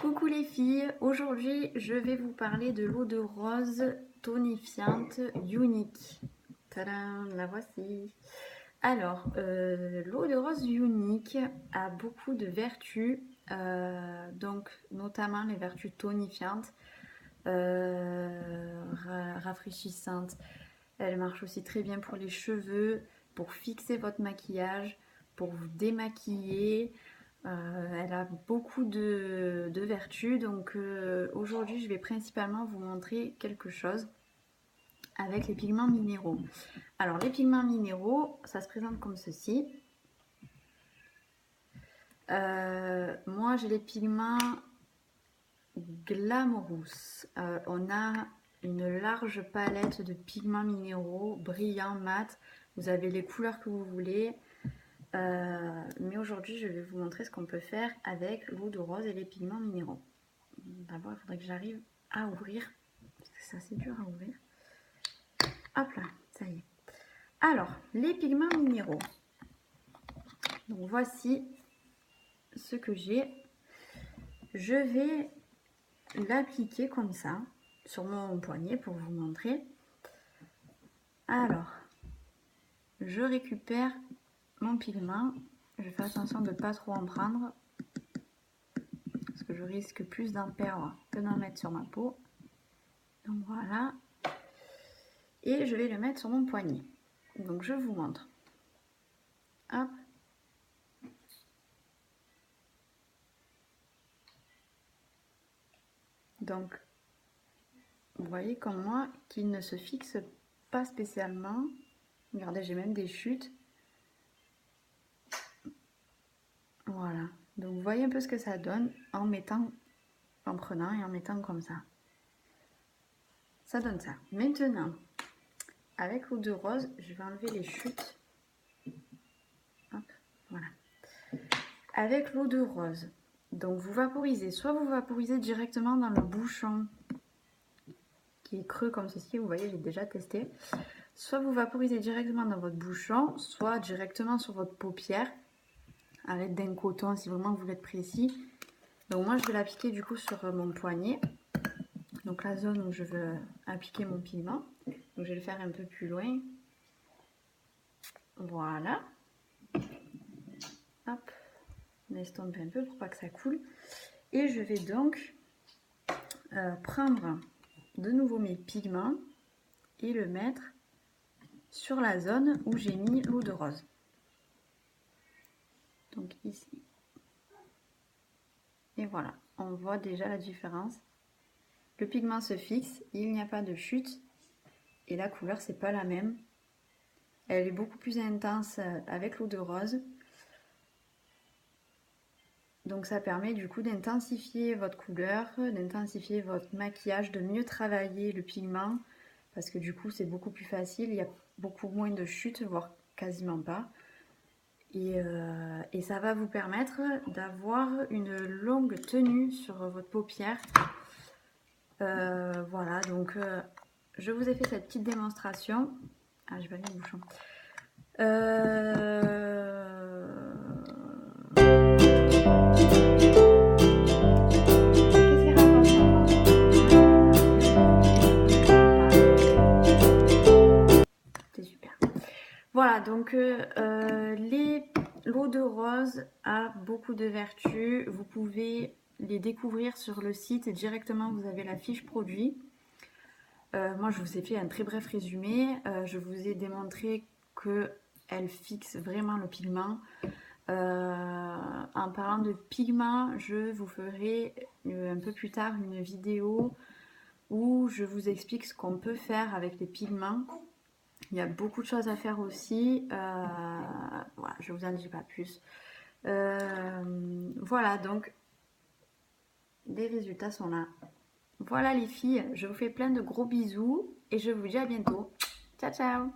Coucou les filles, aujourd'hui je vais vous parler de l'eau de rose tonifiante Unique. Tadam, la voici. Alors, l'eau de rose Unique a beaucoup de vertus, donc notamment les vertus tonifiantes, rafraîchissantes. Elle marche aussi très bien pour les cheveux, pour fixer votre maquillage, pour vous démaquiller. Elle a beaucoup de vertus, donc aujourd'hui je vais principalement vous montrer quelque chose avec les pigments minéraux. Alors les pigments minéraux, ça se présente comme ceci. Moi j'ai les pigments Glamorous. On a une large palette de pigments minéraux, brillants, mat. Vous avez les couleurs que vous voulez. Mais aujourd'hui, je vais vous montrer ce qu'on peut faire avec l'eau de rose et les pigments minéraux. D'abord, il faudrait que j'arrive à ouvrir, parce que c'est assez dur à ouvrir. Hop là, ça y est. Alors, les pigments minéraux. Donc, voici ce que j'ai. Je vais l'appliquer comme ça, sur mon poignet, pour vous montrer. Alors, je récupère mon pigment. Je fais attention de ne pas trop en prendre, parce que je risque plus d'en perdre que d'en mettre sur ma peau. Donc voilà. Et je vais le mettre sur mon poignet. Donc je vous montre. Hop. Donc, vous voyez comme moi, qu'il ne se fixe pas spécialement. Regardez, j'ai même des chutes. Voilà. Donc vous voyez un peu ce que ça donne en prenant et en mettant comme ça. Ça donne ça. Maintenant, avec l'eau de rose, je vais enlever les chutes. Hop, voilà. Avec l'eau de rose, donc vous vaporisez. Soit vous vaporisez directement dans le bouchon qui est creux comme ceci, vous voyez, j'ai déjà testé. Soit vous vaporisez directement dans votre bouchon, soit directement sur votre paupière, à l'aide d'un coton si vraiment vous voulez être précis. Donc moi je vais l'appliquer du coup sur mon poignet, donc la zone où je veux appliquer mon pigment. Donc je vais le faire un peu plus loin. Voilà. Hop, on estompe un peu pour pas que ça coule. Et je vais donc prendre de nouveau mes pigments et le mettre sur la zone où j'ai mis l'eau de rose. Donc ici. Et voilà, on voit déjà la différence. Le pigment se fixe, il n'y a pas de chute et la couleur c'est pas la même. Elle est beaucoup plus intense avec l'eau de rose. Donc ça permet du coup d'intensifier votre couleur, d'intensifier votre maquillage, de mieux travailler le pigment parce que du coup c'est beaucoup plus facile, il y a beaucoup moins de chutes, voire quasiment pas. Et ça va vous permettre d'avoir une longue tenue sur votre paupière. Voilà, donc je vous ai fait cette petite démonstration. Ah, j'ai pas mis le bouchon. C'est super. Voilà, donc l'eau de rose a beaucoup de vertus. Vous pouvez les découvrir sur le site directement, vous avez la fiche produit. Moi je vous ai fait un très bref résumé, je vous ai démontré qu'elle fixe vraiment le pigment. En parlant de pigment, je vous ferai un peu plus tard une vidéo où je vous explique ce qu'on peut faire avec les pigments. Il y a beaucoup de choses à faire aussi, voilà, je ne vous en dis pas plus. Voilà, donc les résultats sont là. Voilà les filles, je vous fais plein de gros bisous et je vous dis à bientôt. Ciao ciao.